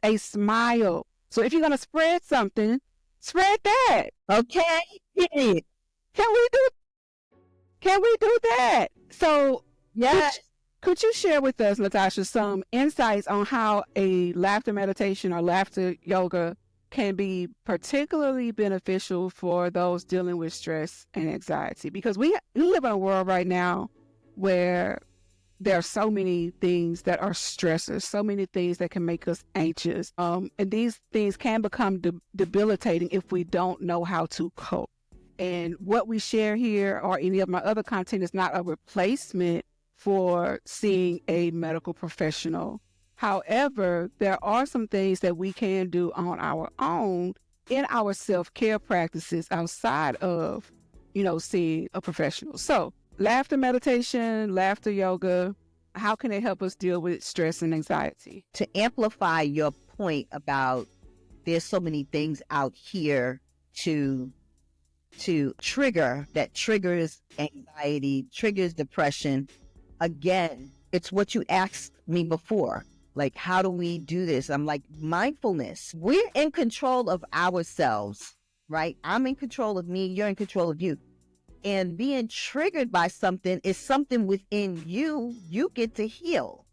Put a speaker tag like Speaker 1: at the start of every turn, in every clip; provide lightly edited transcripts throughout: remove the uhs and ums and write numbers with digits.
Speaker 1: a smile. So if you're going to spread something, spread that.
Speaker 2: Okay.
Speaker 1: Can we do that? So
Speaker 2: Yes.
Speaker 1: could you share with us, Natascha, some insights on how a laughter meditation or laughter yoga can be particularly beneficial for those dealing with stress and anxiety? Because we live in a world right now where there are so many things that are stressors, so many things that can make us anxious. And these things can become debilitating if we don't know how to cope. And what we share here or any of my other content is not a replacement for seeing a medical professional. However, there are some things that we can do on our own in our self-care practices outside of, seeing a professional. So laughter meditation, laughter yoga, how can it help us deal with stress and anxiety?
Speaker 2: To amplify your point about there's so many things out here to trigger, that triggers anxiety, triggers depression. Again, it's what you asked me before. Like, how do we do this? I'm like, mindfulness. We're in control of ourselves, right? I'm in control of me. You're in control of you. And being triggered by something is something within you. You get to heal.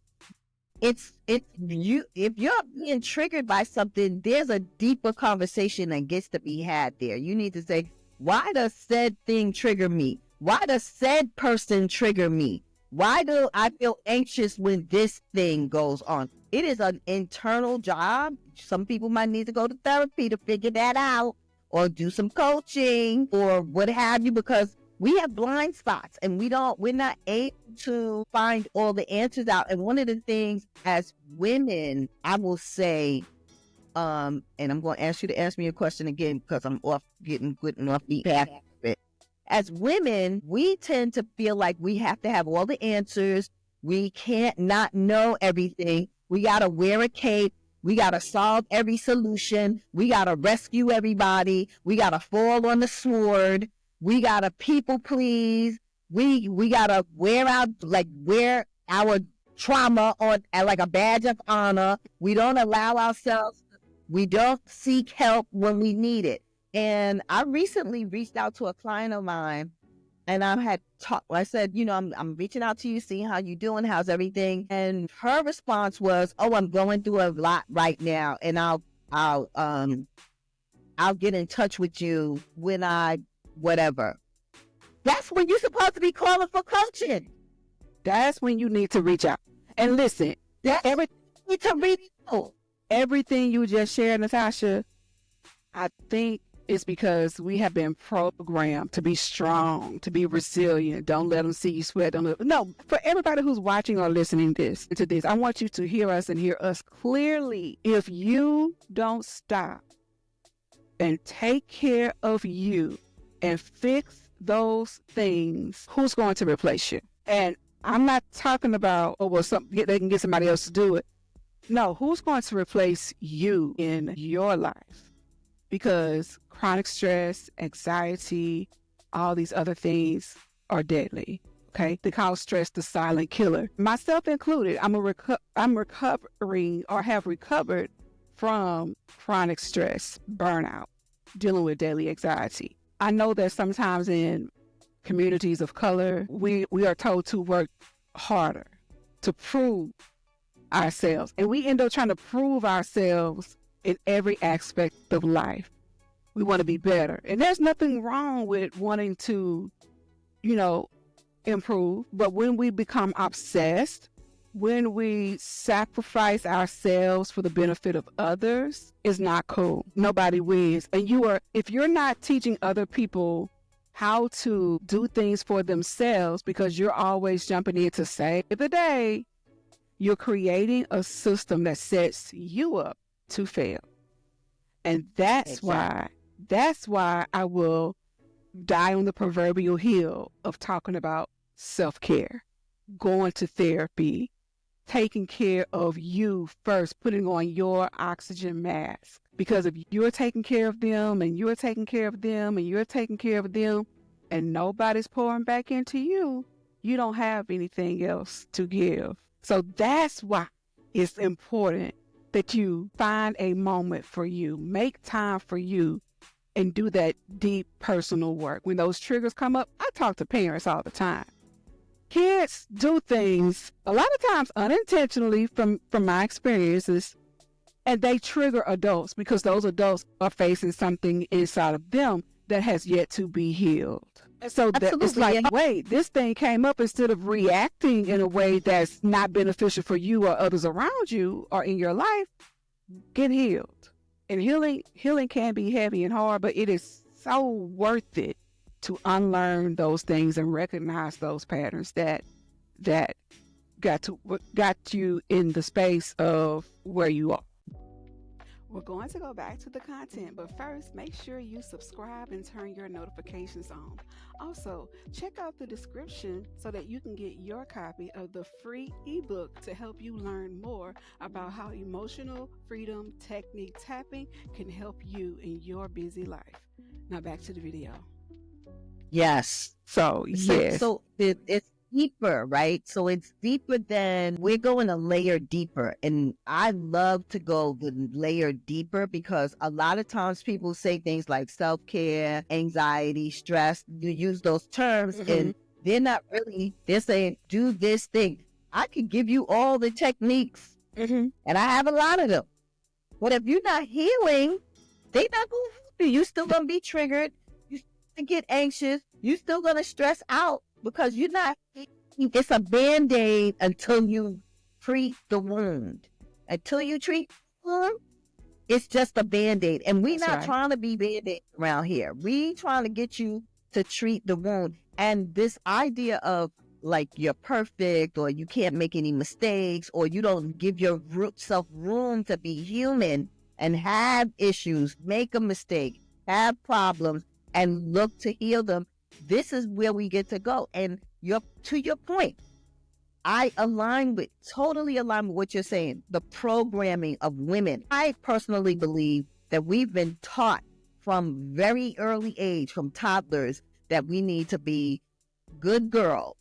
Speaker 2: It's you. If you're being triggered by something, there's a deeper conversation that gets to be had there. You need to say, why does said thing trigger me? Why does said person trigger me? Why do I feel anxious when this thing goes on? It is an internal job. Some people might need to go to therapy to figure that out, or do some coaching or what have you, because we have blind spots and we're not able to find all the answers out. And one of the things as women, I will say, and I'm going to ask you to ask me a question again because I'm getting off the path of it. As women, we tend to feel like we have to have all the answers. We can't not know everything. We got to wear a cape. We got to solve every solution. We got to rescue everybody. We got to fall on the sword. We got to people please. We got to wear our trauma on like a badge of honor. We don't allow ourselves, we don't seek help when we need it. And I recently reached out to a client of mine, and I said, I'm reaching out to you, seeing how you doing, how's everything. And her response was, oh, I'm going through a lot right now, and I'll get in touch with you when whatever. That's when you're supposed to be calling for coaching.
Speaker 1: That's when you need to reach out. And listen, everything you just shared, Natascha, I think it's because we have been programmed to be strong, to be resilient. Don't let them see you sweat. No, for everybody who's watching or listening to this, I want you to hear us and hear us clearly. If you don't stop and take care of you and fix those things, who's going to replace you? And I'm not talking about, they can get somebody else to do it. No, who's going to replace you in your life? Because chronic stress, anxiety, all these other things are deadly. Okay, they call stress the silent killer. Myself included. I'm recovering or have recovered from chronic stress, burnout, dealing with daily anxiety. I know that sometimes in communities of color, we are told to work harder to prove ourselves, and we end up trying to prove ourselves in every aspect of life. We want to be better. And there's nothing wrong with wanting to, improve. But when we become obsessed, when we sacrifice ourselves for the benefit of others, it's not cool. Nobody wins. And if you're not teaching other people how to do things for themselves because you're always jumping in to save the day, you're creating a system that sets you up to fail. And that's why I will die on the proverbial hill of talking about self-care, going to therapy, taking care of you first, putting on your oxygen mask. Because if you're taking care of them and you're taking care of them and you're taking care of them and nobody's pouring back into you, you don't have anything else to give. So that's why it's important that you find a moment for you, make time for you, and do that deep personal work. When those triggers come up, I talk to parents all the time. Kids do things a lot of times unintentionally from my experiences, and they trigger adults because those adults are facing something inside of them that has yet to be healed. And so it's like, wait, this thing came up. Instead of reacting in a way that's not beneficial for you or others around you or in your life, get healed. And healing can be heavy and hard, but it is so worth it to unlearn those things and recognize those patterns that got you in the space of where you are. We're going to go back to the content, but first, make sure you subscribe and turn your notifications on. Also, check out the description so that you can get your copy of the free ebook to help you learn more about how emotional freedom technique tapping can help you in your busy life. Now back to the video.
Speaker 2: Yes.
Speaker 1: So
Speaker 2: it's deeper, right? So it's deeper than, we're going a layer deeper. And I love to go the layer deeper because a lot of times people say things like self-care, anxiety, stress. You use those terms and they're not really, they're saying, do this thing. I could give you all the techniques and I have a lot of them. But if you're not healing, they're not going to help you. You're still going to be triggered. You still get anxious. You're still going to stress out. Because you're not, it's a Band-Aid until you treat the wound. Until you treat the wound, it's just a Band-Aid. And we're not trying to be Band-Aid around here. We trying to get you to treat the wound. And this idea of like you're perfect or you can't make any mistakes or you don't give yourself room to be human and have issues, make a mistake, have problems, and look to heal them. This is where we get to go. And to your point, I totally align with what you're saying, the programming of women. I personally believe that we've been taught from very early age, from toddlers, that we need to be good girls,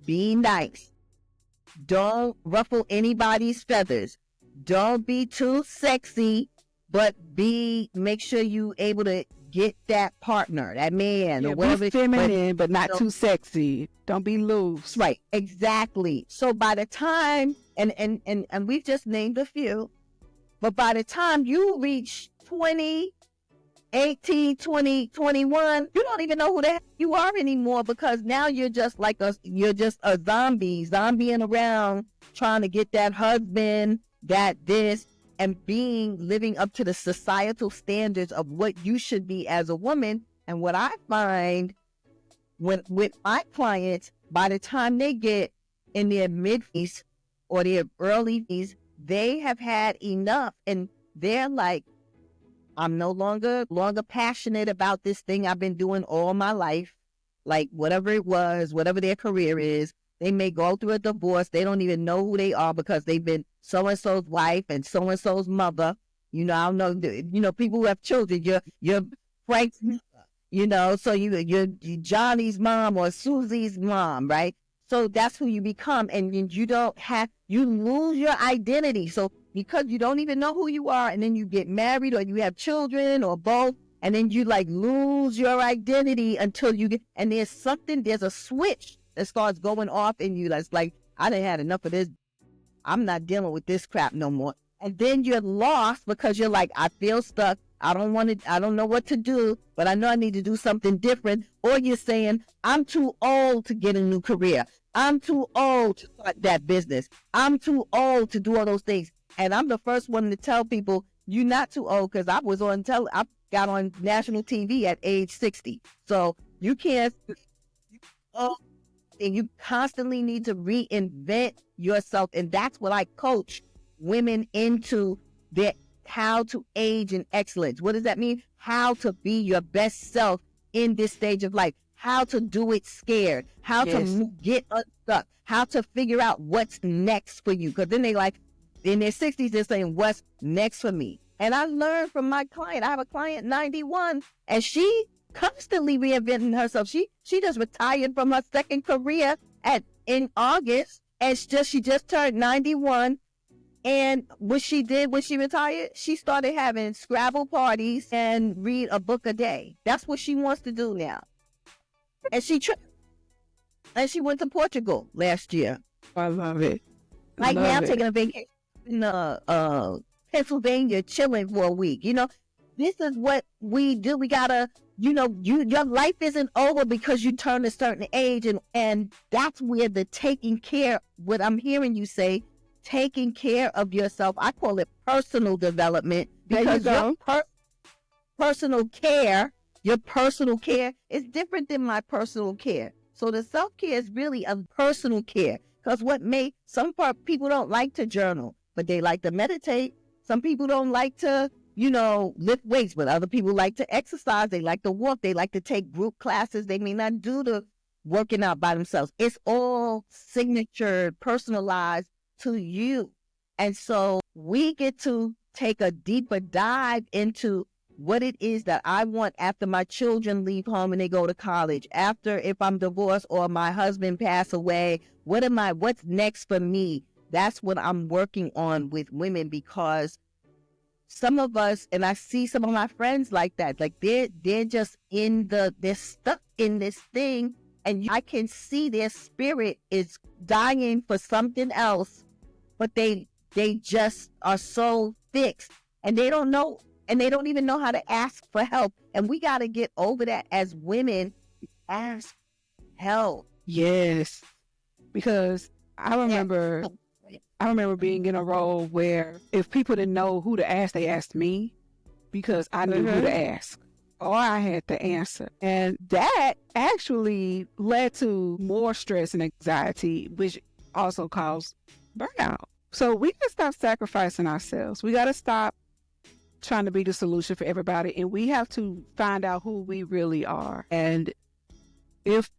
Speaker 2: be nice, don't ruffle anybody's feathers, don't be too sexy, but make sure you able to get that partner, that man, or whatever.
Speaker 1: Be feminine, but not too sexy. Don't be loose.
Speaker 2: Right, exactly. So by the time, and we've just named a few, but by the time you reach 20, 18, 20, 21, you don't even know who the heck you are anymore because now you're just a zombieing around trying to get that husband, and living up to the societal standards of what you should be as a woman. And what I find with my clients, by the time they get in their mid-50s or their early 50s, they have had enough. And they're like, I'm no longer passionate about this thing I've been doing all my life. Like whatever it was, whatever their career is, they may go through a divorce. They don't even know who they are because they've been so-and-so's wife and so-and-so's mother. I don't know, people who have children, you're Frank's, so you're Johnny's mom or Susie's mom, right? So that's who you become. And you lose your identity. So because you don't even know who you are, and then you get married or you have children or both, and then you lose your identity until and there's a switch that starts going off in you that's like, I done had enough of this. I'm not dealing with this crap no more. And then you're lost because you're like, I feel stuck. I don't know what to do, but I know I need to do something different. Or you're saying, I'm too old to get a new career. I'm too old to start that business. I'm too old to do all those things. And I'm the first one to tell people, you're not too old, because I got on national TV at age 60. So you can't, and you constantly need to reinvent yourself. And that's what I coach women into, how to age in excellence. What does that mean? How to be your best self in this stage of life. How to do it scared. How to get unstuck. How to figure out what's next for you. Because then in their 60s, they're saying, what's next for me? And I learned from my client. I have a client, 91, and she constantly reinventing herself. She just retired from her second career in August, and she just turned 91, And what she did when she retired, she started having Scrabble parties and read a book a day. That's what she wants to do now. And and she went to Portugal last year.
Speaker 1: I love it.
Speaker 2: Right now, taking a vacation in Pennsylvania, chilling for a week. You know, this is what we do. We gotta, your life isn't over because you turn a certain age, and that's where the taking care. What I'm hearing you say, taking care of yourself. I call it personal development, because your personal care is different than my personal care. So the self-care is really a personal care. Because some people don't like to journal, but they like to meditate. Some people don't like to, lift weights, but other people like to exercise. They like to walk. They like to take group classes. They may not do the working out by themselves. It's all signature, personalized to you. And so we get to take a deeper dive into what it is that I want after my children leave home and they go to college, after if I'm divorced or my husband pass away, what's next for me? That's what I'm working on with women, because some of us, and I see some of my friends like that, like they're just they're stuck in this thing, and I can see their spirit is dying for something else, but they just are so fixed, and they don't know. And they don't even know how to ask for help. And we got to get over that as women. Ask help.
Speaker 1: Yes. Because I remember being in a role where if people didn't know who to ask, they asked me, because I knew who to ask, or I had the answer. And that actually led to more stress and anxiety, which also caused burnout. So we got to stop sacrificing ourselves. We got to stop trying to be the solution for everybody, and we have to find out who we really are. And if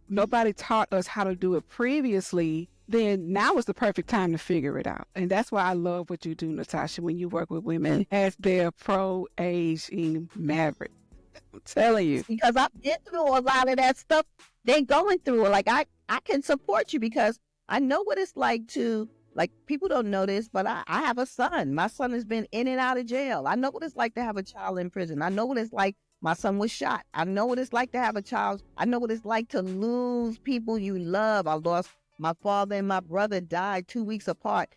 Speaker 1: nobody taught us how to do it previously, then now is the perfect time to figure it out. And that's why I love what you do, Natascha, when you work with women as their pro-aging maverick. I'm telling you,
Speaker 2: because I've been through a lot of that stuff they're going through. Like I can support you, because I know what it's like to, like, people don't know this, but I have a son. My son has been in and out of jail. I know what it's like to have a child in prison. I know what it's like. My son was shot. I know what it's like to have a child. I know what it's like to lose people you love. I lost my father and my brother died 2 weeks apart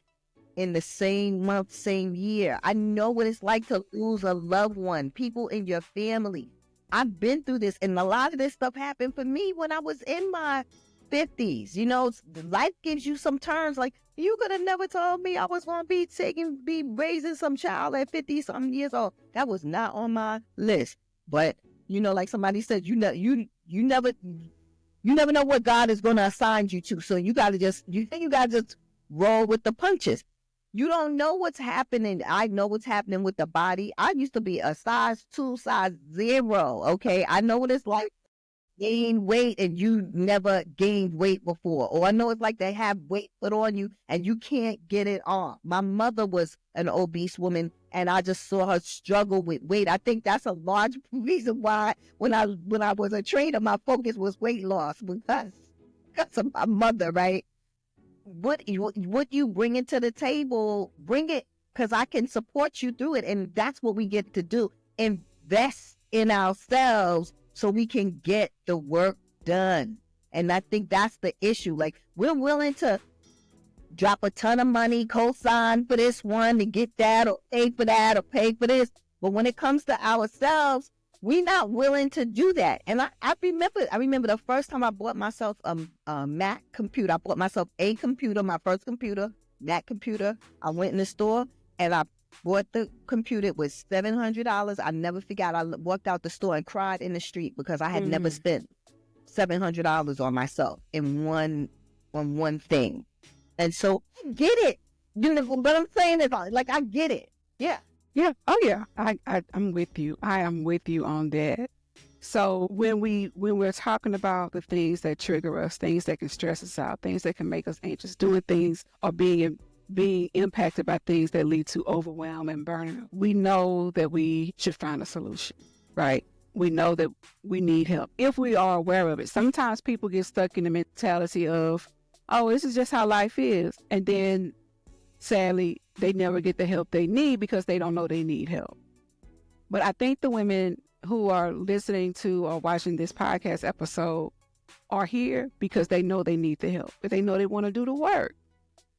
Speaker 2: in the same month, same year. I know what it's like to lose a loved one, people in your family. I've been through this, and a lot of this stuff happened for me when I was in my 50s. Life gives you some turns. Like, you could have never told me I was going to be raising some child at 50 something years old. That was not on my list. But, like somebody said, you never know what God is going to assign you to. So you got to just roll with the punches. You don't know what's happening. I know what's happening with the body. I used to be a size 2, size 0. Okay. I know what it's like gain weight and you never gained weight before. Or I know it's like they have weight put on you and you can't get it off. My mother was an obese woman, and I just saw her struggle with weight. I think that's a large reason why when I was a trainer, my focus was weight loss, because of my mother, right? What you bring it to the table, bring it, because I can support you through it. And that's what we get to do. Invest in ourselves so we can get the work done. And I think that's the issue. Like, we're willing to drop a ton of money, co-sign for this one to get that, or pay for that, or pay for this. But when it comes to ourselves, we're not willing to do that. And I remember the first time I bought myself a Mac computer. I bought myself a computer, my first computer, Mac computer. I went in the store and I bought the computer. It was $700. I never forgot. I walked out the store and cried in the street because I had never spent $700 on myself on one thing. And so I get it. But I'm saying is, like, I get it. Yeah.
Speaker 1: Yeah. Oh yeah. I'm with you. I am with you on that. So when we're talking about the things that trigger us, things that can stress us out, things that can make us anxious, doing things or being impacted by things that lead to overwhelm and burnout, we know that we should find a solution, right? We know that we need help if we are aware of it. Sometimes people get stuck in the mentality of, oh, this is just how life is. And then sadly, they never get the help they need because they don't know they need help. But I think the women who are listening to or watching this podcast episode are here because they know they need the help, but they know they want to do the work.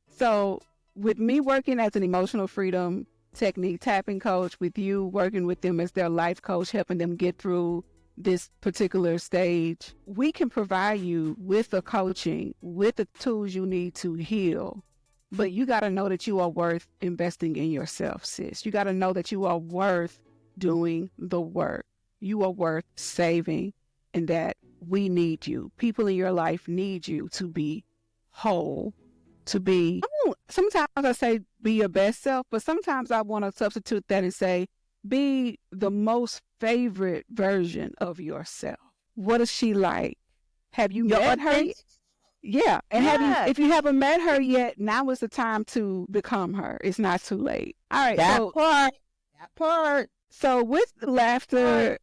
Speaker 1: So with me working as an emotional freedom technique tapping coach, with you working with them as their life coach, helping them get through this particular stage, we can provide you with the coaching, with the tools you need to heal. But you got to know that you are worth investing in yourself, sis. You got to know that you are worth doing the work. You are worth saving, and that we need you. People in your life need you to be whole, to be, sometimes I say be your best self, but sometimes I want to substitute that and say, be the most favorite version of yourself. What is she like? Have you met her? Yeah. And if you haven't met her yet, now is the time to become her. It's not too late. All right.
Speaker 2: That part.
Speaker 1: So with laughter